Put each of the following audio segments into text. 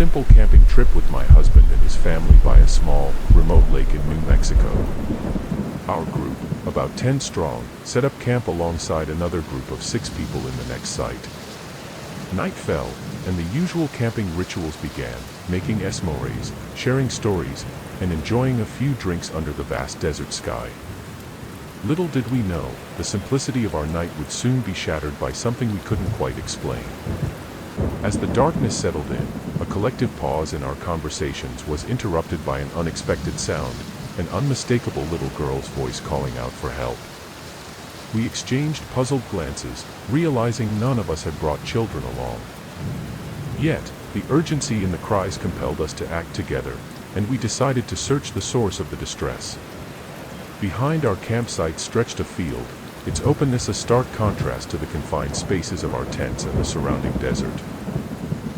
simple camping trip with my husband and his family by a small, remote lake in New Mexico. Our group, about 10 strong, set up camp alongside another group of 6 people in the next site. Night fell, and the usual camping rituals began, making s'mores, sharing stories, and enjoying a few drinks under the vast desert sky. Little did we know, the simplicity of our night would soon be shattered by something we couldn't quite explain. As the darkness settled in, a collective pause in our conversations was interrupted by an unexpected sound, an unmistakable little girl's voice calling out for help. We exchanged puzzled glances, realizing none of us had brought children along. Yet, the urgency in the cries compelled us to act together, and we decided to search the source of the distress. Behind our campsite stretched a field, its openness a stark contrast to the confined spaces of our tents and the surrounding desert.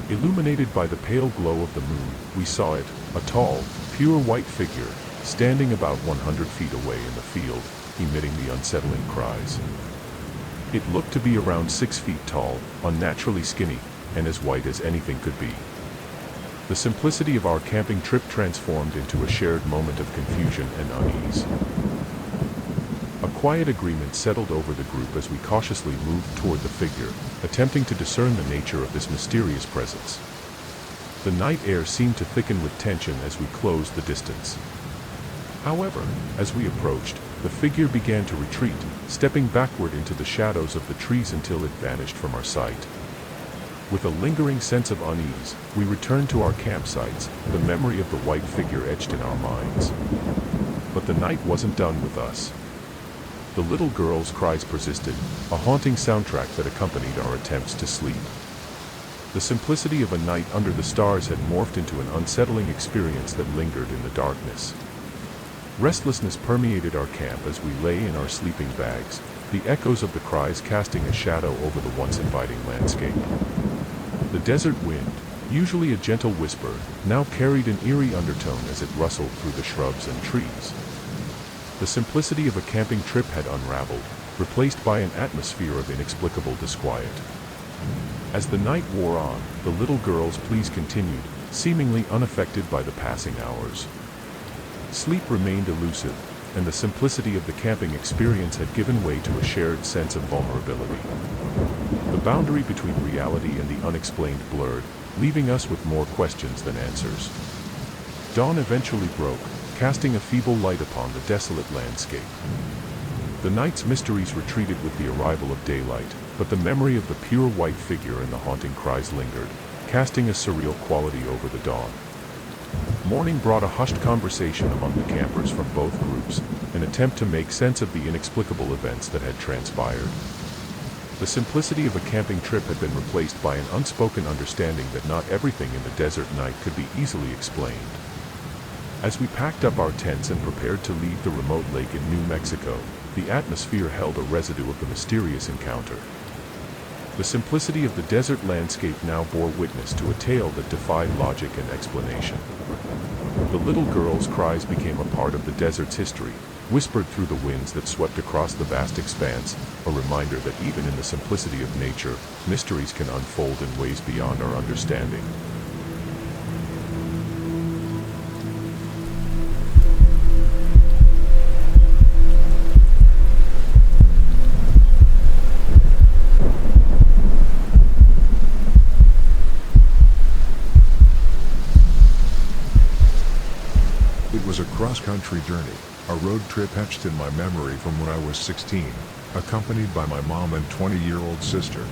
Illuminated by the pale glow of the moon, we saw it, a tall, pure white figure, standing about 100 feet away in the field, emitting the unsettling cries. It looked to be around 6 feet tall, unnaturally skinny, and as white as anything could be. The simplicity of our camping trip transformed into a shared moment of confusion and unease. A quiet agreement settled over the group as we cautiously moved toward the figure, attempting to discern the nature of this mysterious presence. The night air seemed to thicken with tension as we closed the distance. However, as we approached, the figure began to retreat, stepping backward into the shadows of the trees until it vanished from our sight. With a lingering sense of unease, we returned to our campsites, the memory of the white figure etched in our minds. But the night wasn't done with us. The little girl's cries persisted, a haunting soundtrack that accompanied our attempts to sleep. The simplicity of a night under the stars had morphed into an unsettling experience that lingered in the darkness. Restlessness permeated our camp as we lay in our sleeping bags, the echoes of the cries casting a shadow over the once inviting landscape. The desert wind, usually a gentle whisper, now carried an eerie undertone as it rustled through the shrubs and trees. The simplicity of a camping trip had unraveled, replaced by an atmosphere of inexplicable disquiet. As the night wore on, the little girl's pleas continued, seemingly unaffected by the passing hours. Sleep remained elusive, and the simplicity of the camping experience had given way to a shared sense of vulnerability. The boundary between reality and the unexplained blurred, leaving us with more questions than answers. Dawn eventually broke, casting a feeble light upon the desolate landscape. The night's mysteries retreated with the arrival of daylight, but the memory of the pure white figure and the haunting cries lingered, casting a surreal quality over the dawn. Morning brought a hushed conversation among the campers from both groups, an attempt to make sense of the inexplicable events that had transpired. The simplicity of a camping trip had been replaced by an unspoken understanding that not everything in the desert night could be easily explained. As we packed up our tents and prepared to leave the remote lake in New Mexico, the atmosphere held a residue of the mysterious encounter. The simplicity of the desert landscape now bore witness to a tale that defied logic and explanation. The little girl's cries became a part of the desert's history, whispered through the winds that swept across the vast expanse, a reminder that even in the simplicity of nature, mysteries can unfold in ways beyond our understanding. It was a cross-country journey, a road trip etched in my memory from when I was 16, accompanied by my mom and 20-year-old sister.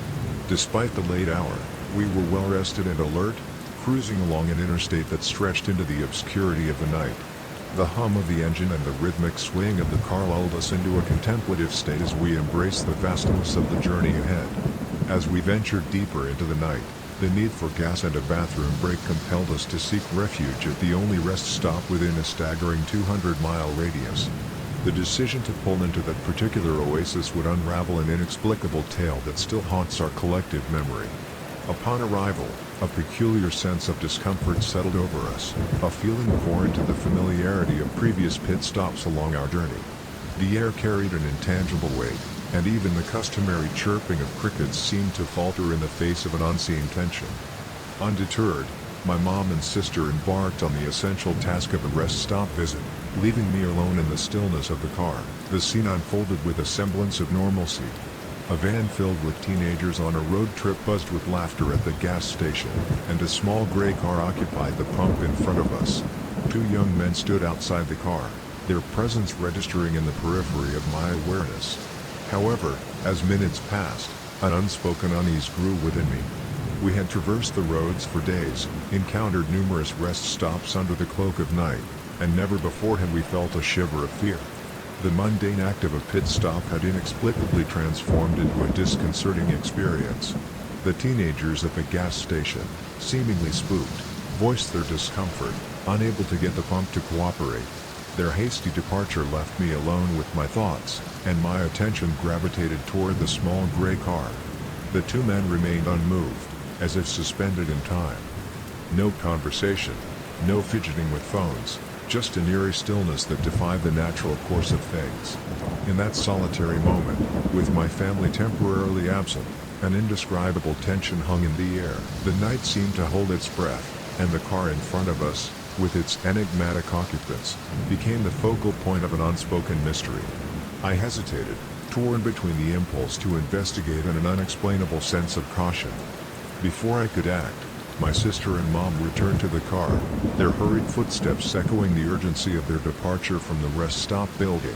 Despite the late hour, we were well-rested and alert, cruising along an interstate that stretched into the obscurity of the night. The hum of the engine and the rhythmic swing of the car lulled us into a contemplative state as we embraced the vastness of the journey ahead. As we ventured deeper into the night, the need for gas and a bathroom break compelled us to seek refuge at the only rest stop within a staggering 200-mile radius. The decision to pull into that particular oasis would unravel an inexplicable tale that still haunts our collective memory. Upon arrival, a peculiar sense of discomfort settled over us, a feeling foreign to the familiarity of previous pit stops along our journey. The air carried an intangible weight, and even the customary chirping of crickets seemed to falter in the face of an unseen tension. Undeterred, My mom and sister embarked on the essential task of a rest stop visit, leaving me alone in the stillness of the car. The scene unfolded with a semblance of normalcy. A van filled with teenagers on a road trip buzzed with laughter at the gas station, and a small gray car occupied the pump in front of us. Two young men stood outside the car, their presence registering in the periphery of my awareness. However, as minutes passed, an unspoken unease grew within me. We had traversed the roads for days, encountered numerous rest stops under the cloak of night, and never before had we felt a shiver of fear. The mundane act of a pit stop had inexplicably transformed into a disconcerting experience. The teenagers at the gas station, seemingly spooked, voiced their discomfort, unable to get the pump to cooperate. Their hasty departure left me alone with my thoughts, and my attention gravitated toward the small gray car. The two men remained unmoved, as if suspended in time. No conversation, no fidgeting with phones, just an eerie stillness that defied the natural course of things. In that solitary moment, with my family temporarily absent, an indescribable tension hung in the air. The night seemed to hold its breath, and the car in front of us, with its enigmatic occupants, became the focal point of an unspoken mystery. I hesitated, torn between the impulse to investigate and an unexplainable sense of caution. Before I could act, my sister and mom returned to the car, their hurried footsteps echoing the urgency of their departure from the rest stop building.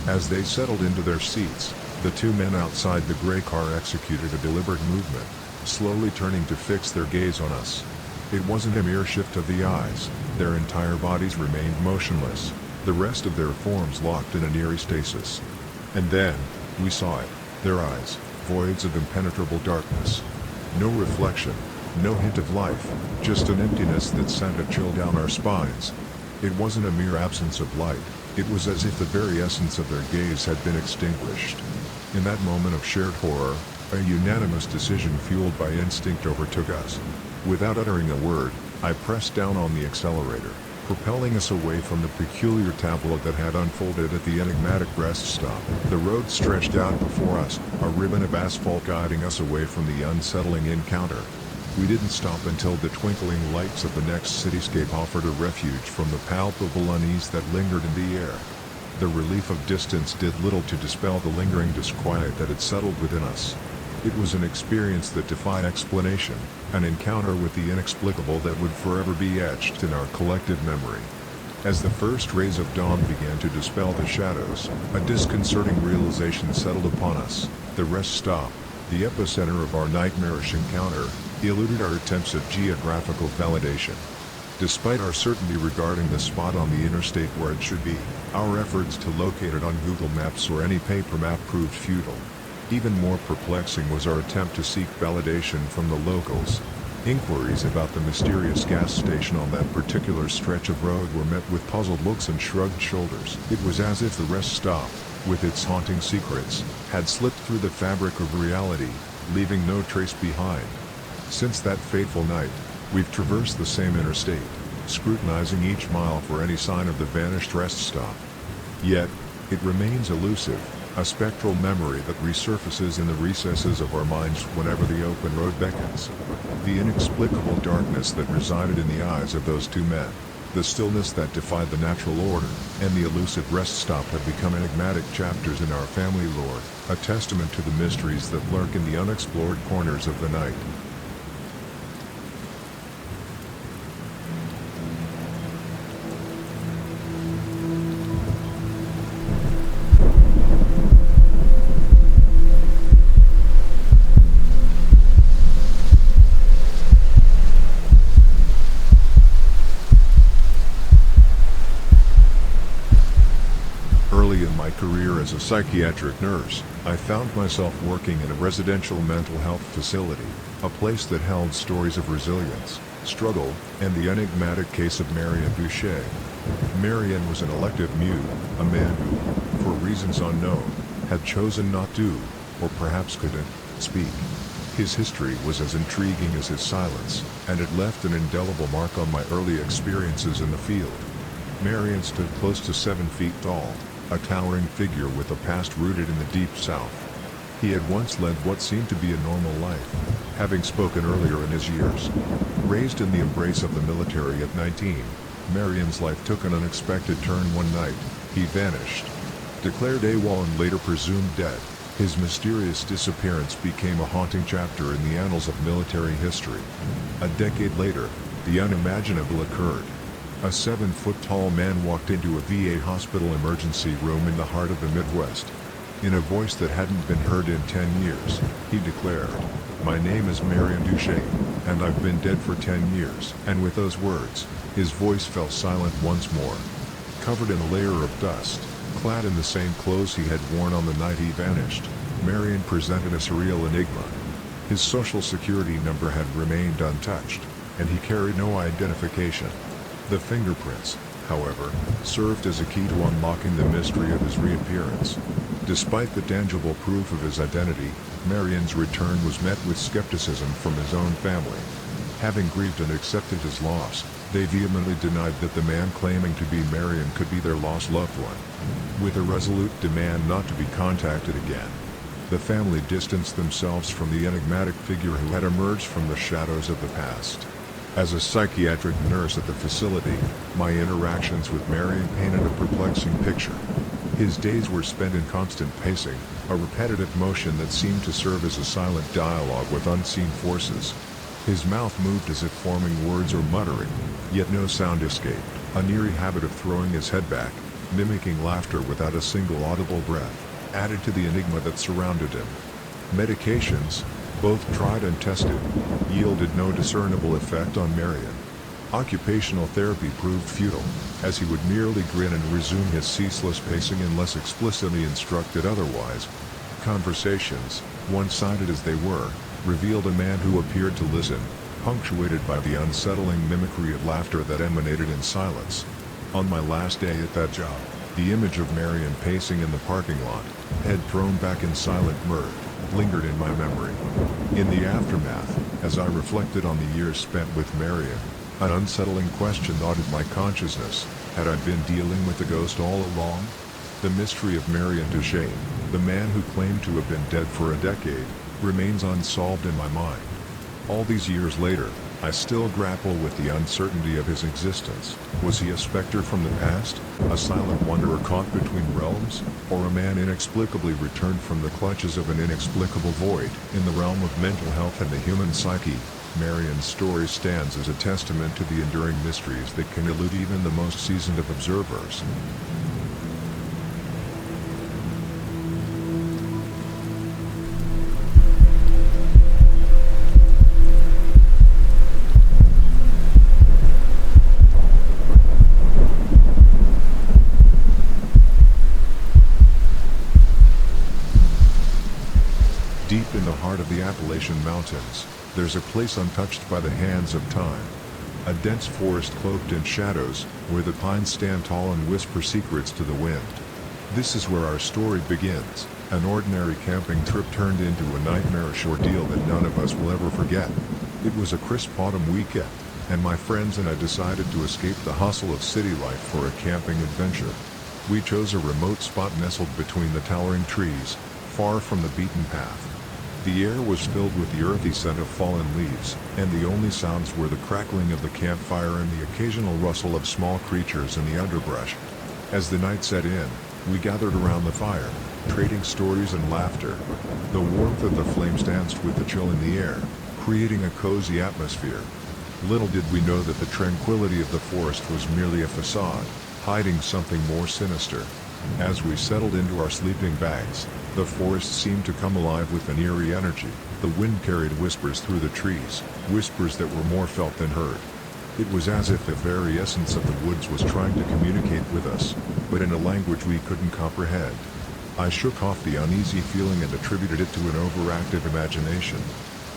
As they settled into their seats, the two men outside the gray car executed a deliberate movement, slowly turning to fix their gaze on us. It wasn't a mere shift of the eyes, their entire bodies remained motionless, the rest of their forms locked in an eerie stasis. And then, we saw it, their eyes, voids of impenetrable darkness. No reflection, no hint of life, just an emptiness that sent a chill down our spines. It wasn't a mere absence of light, it was as if the very essence of their gaze had been extinguished. In that moment of shared horror, a unanimous decision fueled by instinct overtook us. Without uttering a word, I pressed down on the accelerator, propelling us away from the peculiar tableau that had unfolded at the enigmatic rest stop. The road stretched out before us, a ribbon of asphalt guiding us away from the unsettling encounter. We didn't stop until the twinkling lights of the next cityscape offered a refuge from the palpable unease that lingered in the air. The relief of distance did little to dispel the lingering disquiet that had settled within us. It was an experience that defied explanation, an encounter with the inexplicable that would forever be etched in our collective memory. As the first rays of dawn began to dispel the shadows, a disconcerting realization settled upon us. The rest stop, the epicenter of our nightmarish encounter, eluded our attempts at geographical validation. Despite our certainty regarding the spot on the interstate where it should be, our efforts to locate it on Google Maps or any paper map proved futile. Even more perplexing was our attempt to seek validation from the locals. Inquiries about the mysterious gas station on that particular stretch of road were met with puzzled looks and shrugged shoulders. It was as if the rest stop, with its haunting secrets, had slipped through the fabric of reality, leaving no trace behind. Since that fateful night, we've traversed the same interstate, scrutinizing each mile for any sign of the vanished rest stop. Yet, it remains elusive, a spectral memory that resurfaces in the recesses of our minds whenever the open road beckons. The inexplicable darkness that resided in the eyes of those two men, the stillness that defied the natural order, and the elusive rest stop have become enigmatic chapters in our family lore, a testament to the mysteries that lurk in the unexplored corners of the night. Early in my career as a psychiatric nurse, I found myself working in a residential mental health facility, a place that held stories of resilience, struggle, and the enigmatic case of Marion Boucher. Marion was an elective mute, a man who, for reasons unknown, had chosen not to, or perhaps couldn't, speak. His history was as intriguing as his silence, and it left an indelible mark on my early experiences in the field. Marion stood close to 7 feet tall, a towering figure with a past rooted in the Deep South. He had once led what seemed to be a normal life, having spoken earlier in his years. Raised in the embrace of the military at 19, Marion's life took an unexpected turn one night. He vanished. Declared AWOL and later presumed dead, his mysterious disappearance became a haunting chapter in the annals of military history. A decade later, the unimaginable occurred. A 7-foot-tall man walked into a VA hospital emergency room in the heart of the Midwest. In a voice that hadn't been heard in 10 years, he declared, "My name is Marion Duchesne, and I've been dead for 10 years." And with those words, his voice fell silent once more. Covered in a layer of dust, clad in the same clothes he had worn on the night he vanished, Marion presented a surreal enigma. His social security number had remained untouched, and he carried no identification. The fingerprints, however, served as a key to unlocking the mystery of his reappearance. Despite the tangible proof of his identity, Marion's return was met with skepticism from his own family. Having grieved and accepted his loss, they vehemently denied that the man claiming to be Marion could be their lost loved one. With a resolute demand not to be contacted again, the family distanced themselves from the enigmatic figure who had emerged from the shadows of the past. As a psychiatric nurse at the facility, my interactions with Marion painted a perplexing picture. His days were spent in constant pacing, a repetitive motion that seemed to serve as a silent dialogue with unseen forces. His mouth moved as if forming words or muttering, yet no sound escaped, an eerie habit of throwing his head back, mimicking laughter without a single audible breath, added to the enigma that surrounded him. Medications, both tried and tested, yielded no discernible effect on Marion. Occupational therapy proved futile, as he would merely grin and resume his ceaseless pacing unless explicitly instructed otherwise. Conversations, one-sided as they were, revealed a man who appeared to listen, punctuated by the unsettling mimicry of laughter that emanated in silence. On my last day at that job, the image of Marion pacing in the parking lot, head thrown back in silent mirth, lingered in my memory. In the aftermath, as I reflected on the years spent with Marion, an unsettling question gnawed my consciousness: had I been dealing with the ghost all along? The mystery of Marion Duchesne, the man who claimed to have been dead for a decade, remains unsolved in my mind. All these years later, I still grapple with the uncertainty of his existence. Was he a specter from the past, a silent wanderer caught between realms, or a man inexplicably returned from the clutches of an inexplicable void? In the realm of mental health and the human psyche, Marion's story stands as a testament to the enduring mysteries that can elude even the most seasoned of observers. Deep in the heart of the Appalachian Mountains, there's a place untouched by the hands of time. A dense forest cloaked in shadows, where the pines stand tall and whisper secrets to the wind. This is where our story begins, an ordinary camping trip turned into a nightmarish ordeal that none of us will ever forget. It was a crisp autumn weekend, and my friends and I decided to escape the hustle of city life for a camping adventure. We chose a remote spot nestled between the towering trees, far from the beaten path. The air was filled with the earthy scent of fallen leaves, and the only sounds were the crackling of the campfire and the occasional rustle of small creatures in the underbrush. As the night set in, we gathered around the fire, trading stories and laughter. The warmth of the flames danced with the chill in the air, creating a cozy atmosphere. Little did we know that the tranquility of the forest was merely a facade, hiding something more sinister. As we settled into our sleeping bags, the forest seemed to come alive with an eerie energy. The wind carried whispers through the trees, whispers that were more felt than heard. It was as if the very essence of the woods was trying to communicate with us, but in a language we couldn't comprehend. I shook off the uneasy feeling and attributed it to an overactive imagination.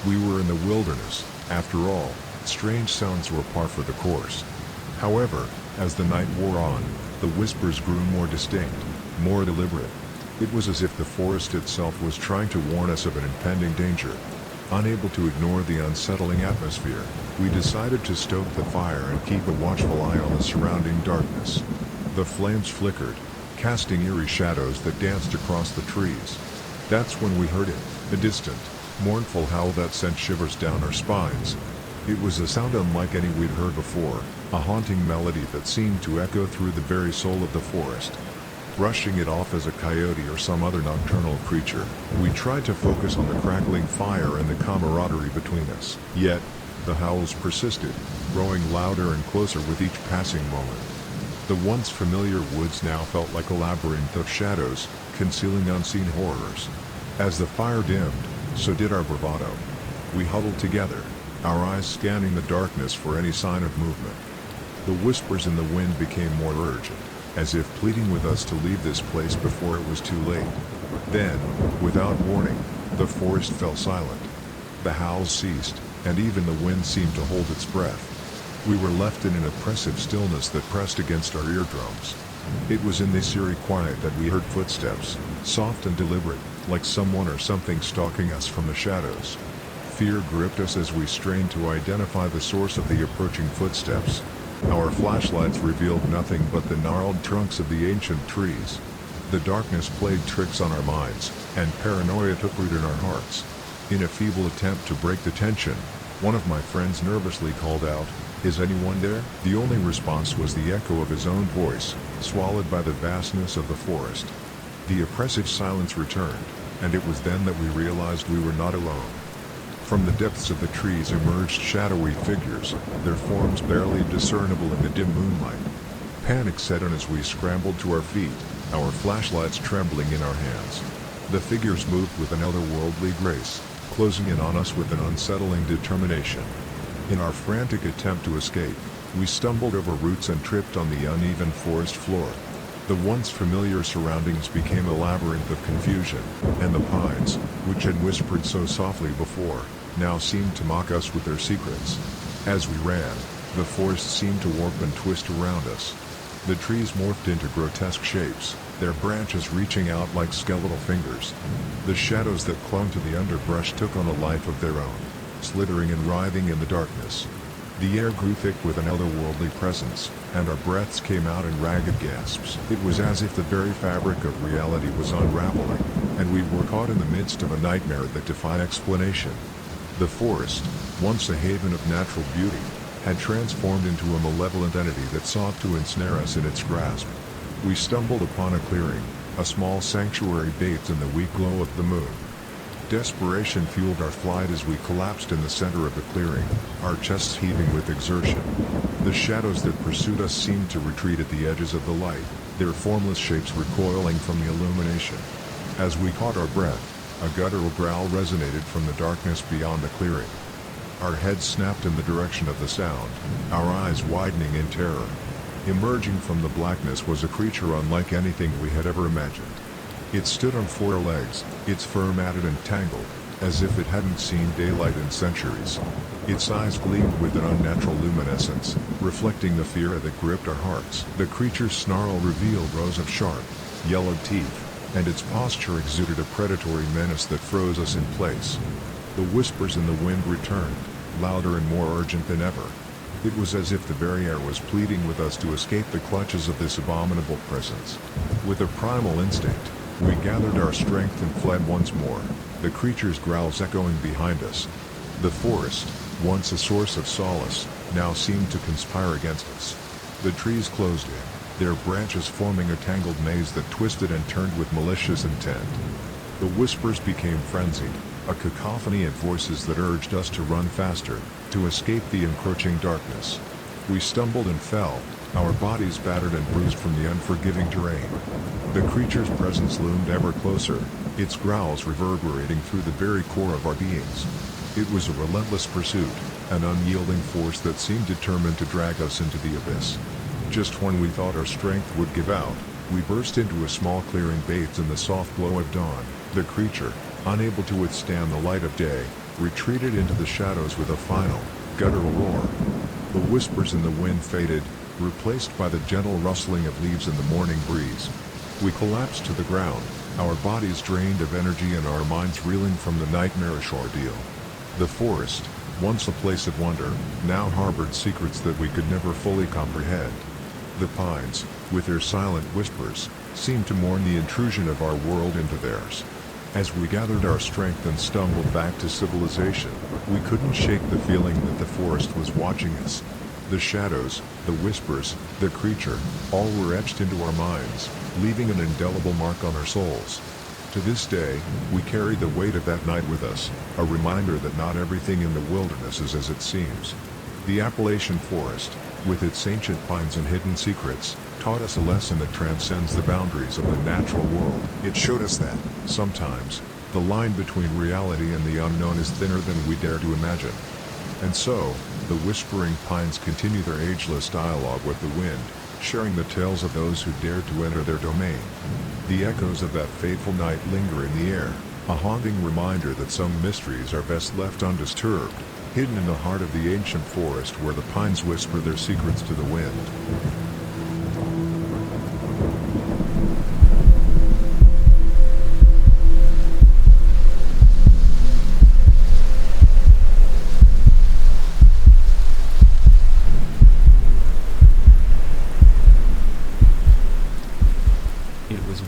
We were in the wilderness, after all. Strange sounds were par for the course. However, as the night wore on, the whispers grew more distinct, more deliberate. It was as if the forest itself was trying to warn us of an impending danger. Unable to ignore the unsettling atmosphere, we decided to stoke the fire and keep a watchful eye on the surrounding darkness. The flames flickered, casting eerie shadows that danced across the trees. That's when we heard it, a distant, mournful howl that sent shivers down our spines. It was a sound unlike any we'd heard before, a haunting melody that seemed to echo through the very soul of the forest. Brushing it off as a coyote or some other nocturnal creature, we tried to focus on the crackling fire and the camaraderie between us. Yet, the howls persisted, growing louder and closer with each passing moment. The once familiar woods now felt like a labyrinth of shadows, concealing unseen horrors. As the fire dimmed, so did our bravado. We huddled together, our eyes scanning the darkness for any sign of movement. The whispers in the wind became more urgent, as if pleading with us to leave this place before it was too late. Then, without warning, the forest fell silent. The howls ceased, and even the wind seemed to hold its breath. We were left in an oppressive stillness that pressed against our eardrums. It was in this eerie quiet that we heard footsteps, soft and deliberate, like someone or something stalking us from the shadows. Fear gripped us as we strained to identify the source of the approaching footsteps. Our flashlights revealed nothing but the gnarled trunks of the ancient trees. The darkness played tricks on our minds, and paranoia took root in our hearts. In a feeble attempt to break the tension, one of my friends nervously called out, "Is anyone there?" The only response was the echo of his own voice, swallowed by the vastness of the forest. The oppressive silence returned, and it was then that we realized we were not alone. From the depths of the trees emerged shadowy figures, their forms barely discernible in the dim moonlight. Panic set in as we scrambled to our feet, our flashlights trembling in our hands. The figures moved with an otherworldly grace, closing in on us with an unsettling determination. In our frantic attempt to escape, we stumbled over roots and tripped on the uneven forest floor. The once familiar surroundings became a labyrinth of confusion, and the pines, which had whispered so softly before, now seemed to mock us with their secrets. As we ran, the forest seemed to warp and twist around us. The trees morphed into grotesque shapes, their branches reaching out like skeletal fingers. The shadows that clung to the underbrush took on a life of their own, slithering and writhing in the darkness. The air grew thick with an otherworldly presence, and our breaths came out in ragged gasps. It was as if the very fabric of reality was unraveling, and we were caught in the midst of a nightmare that defied explanation. The forest, once a haven of natural beauty, had transformed into a malevolent entity that sought to ensnare us in its grasp. We stumbled upon a clearing, a small sanctuary bathed in the weak glow of the moon. Desperation fueled our flight as we collapsed in the center of the clearing, our chests heaving with exertion. The shadows that pursued us seemed to retreat at the edges of the light, their formless shapes recoiling from the illumination. As we caught our breath, a guttural growl resonated from the darkness beyond the clearing. Our heads snapped in the direction of the sound, our eyes widening in terror. Emerging from the blackness was a creature unlike anything we had ever imagined. It stood on four legs, its fur matted and tangled, as if it hadn't seen daylight in centuries. Its eyes gleamed with an unnatural luminescence, reflecting the fear that gripped our hearts. The creature's snarl revealed rows of sharp, yellowed teeth, and its posture exuded a predatory menace that froze us in place. The whispers in the wind returned, louder and more urgent than ever. It was as if the very air was pleading with us to escape the clutches of this abominable presence. With a primal instinct, we gathered our strength and fled once more, the creature's growls echoing behind us. The forest, once a source of solace, now seemed to conspire against us. The trees closed in, their branches forming a tangled maze that twisted and turned with malicious intent. The whispers became frenzied, a cacophony of voices that urged us to run faster, to escape the encroaching darkness. We stumbled and fell, our bodies battered and bruised from the unforgiving terrain. The creature's presence loomed ever closer, its growls reverberating through the very core of our beings. It was a relentless pursuit, an unyielding force that seemed determined to drag us into the abyss. Just when we thought our strength would give out, we burst into a small clearing bathed in the soft glow of dawn. The creature, unable to withstand the light of day, retreated into the shadows with a final, guttural roar. The whispers in the wind faded, replaced by the gentle rustling of leaves in the morning breeze. We collapsed to the ground, our bodies drained of energy and our minds reeling from the nightmarish ordeal. The forest, once a place of wonder, now harbored secrets that we could never fully comprehend. The pines, with their silent whispers, seemed to mourn the intrusion of our world into theirs. As we gathered our strength and stumbled back to civilization, we couldn't shake the feeling that the forest was watching us. The shadows, the whispers, the creature, all were etched into our minds, leaving an indelible mark on our souls. To this day, we carry the weight of that night with us, a reminder that not everything in the wilderness is as it seems. The Appalachian Forest, with its ancient pines and hidden secrets, taught us a lesson that transcends the boundaries of the natural world. It showed us that, sometimes, the line between reality and the unknown is thinner than we dare to imagine. And so, the whispering pines continue their ageless dialogue with the wind, sharing the tales of those who dared to enter their domain. The echoes of that fateful night linger in the air, a haunting reminder that some mysteries are best left undisturbed, hidden in the heart of the ancient forest where the pines whisper their secrets to the wind.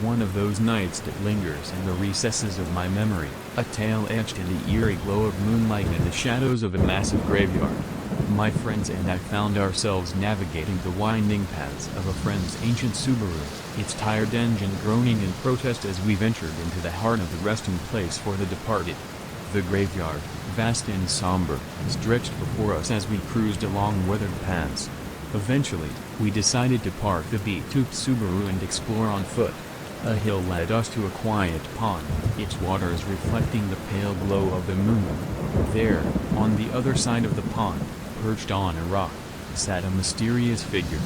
One of those nights that lingers in the recesses of my memory, a tale etched in the eerie glow of moonlight in the shadows of a massive graveyard. My friends and I found ourselves navigating the winding paths of a friend's ancient Subaru, its tired engine groaning in protest as we ventured into the heart of the resting place for the departed. The graveyard, vast and somber, stretched before us as we cruised along weathered paths. Eventually, we decided to park the beat-up Subaru and explore on foot. A hill led us to a quiet pond, its waters reflecting the pale glow of the moon. There, on the other side of the pond, perched on a rock, sat a mysterious figure.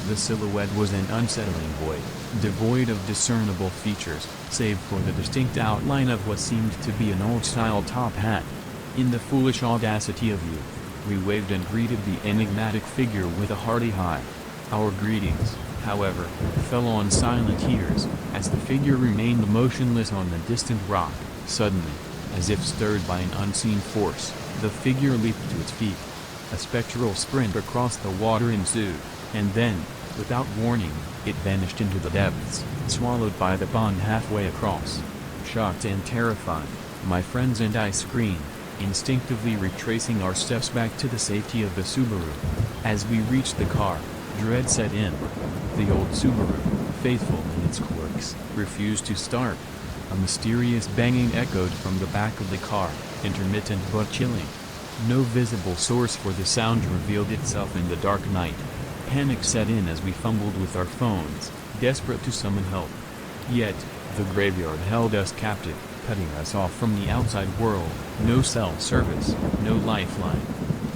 The silhouette was an unsettling void, devoid of discernible features, save for the distinct outline of what seemed to be an old-style top hat. In the foolish audacity of youth, we waved and greeted the enigmatic figure with a hearty hi. Our greetings, however, fell on silent ears, as the figure remained motionless on the distant rock. Suddenly, as if stirred by an unseen force, the figure leaped to its feet. A spectral sprint across the water ensued, and then, without warning, it vanished into the depths, swallowed by the pond halfway across. Shocked and terrified, my friends and I screamed, instinctively retracing our steps back to the safety of the Subaru. As we reached the car, dread set in. The old Subaru, faithful in its quirks, refused to start. A mysterious banging echoed from the back of the car, intermittent but chilling. No visible source for the sound revealed itself in the dark night. Panic set in as we fumbled with our phones, desperate to summon help. Yet, the graveyard held us captive, cutting us off from the outside world. No cell service, no lifeline.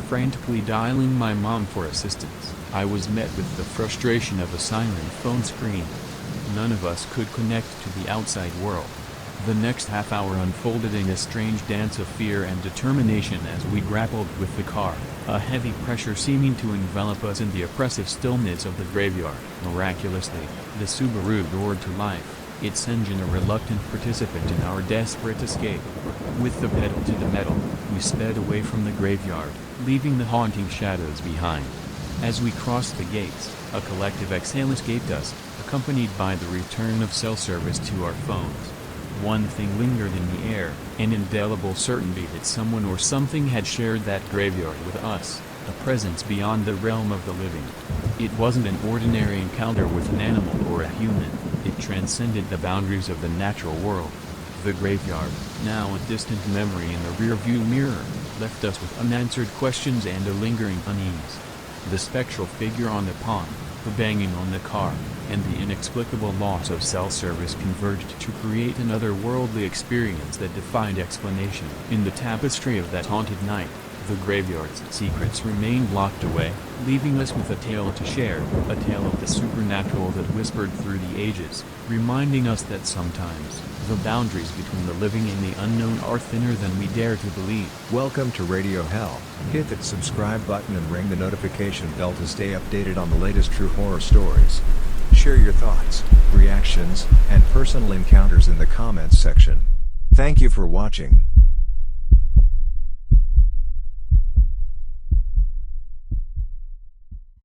Frantically dialing my mom for assistance, I was met with the frustration of a silent phone screen. None of us could connect to the outside world. The next half hour unfolded in a strange dance of fear and determination as we grappled with the car, a heavy pressure seeming to envelop us in the oppressive stillness of the graveyard. Miraculously, the Subaru roared to life, its engine a reluctant participant in our desperate escape. With the pedal to the metal, we sped away from the graveyard, leaving the haunting shadows behind. As we crossed the gates, a collective exhale escaped us, accompanied by the return of cell service to our phones. One thing lingered in the air, an indelible certainty that someone or something had shared that graveyard with us, a presence beyond the realm of the living. It wasn't an ordinary encounter with an animal or a human, it transcended the boundaries of the natural world. The graveyard, now a distant memory in the rearview mirror, left us with unanswered questions and a lingering unease. The spectral figure on the pond, the banging on the car, and the inexplicable loss of cell service converged to create an otherworldly experience that defied explanation. In the tapestry of that haunted night, the graveyard's secrets remained locked away, leaving us with a tale to share, a tale of the supernatural that whispered through the ages, reminding us that sometimes, the boundaries between the living and the unknown are thinner than we dare to believe. Welcome to Radio Hell. Hit that subscribe button and ring the notification bell to stay updated on the latest true horror stories. Share your thoughts, reactions, and personal encounters in the comments section. Thank you for watching.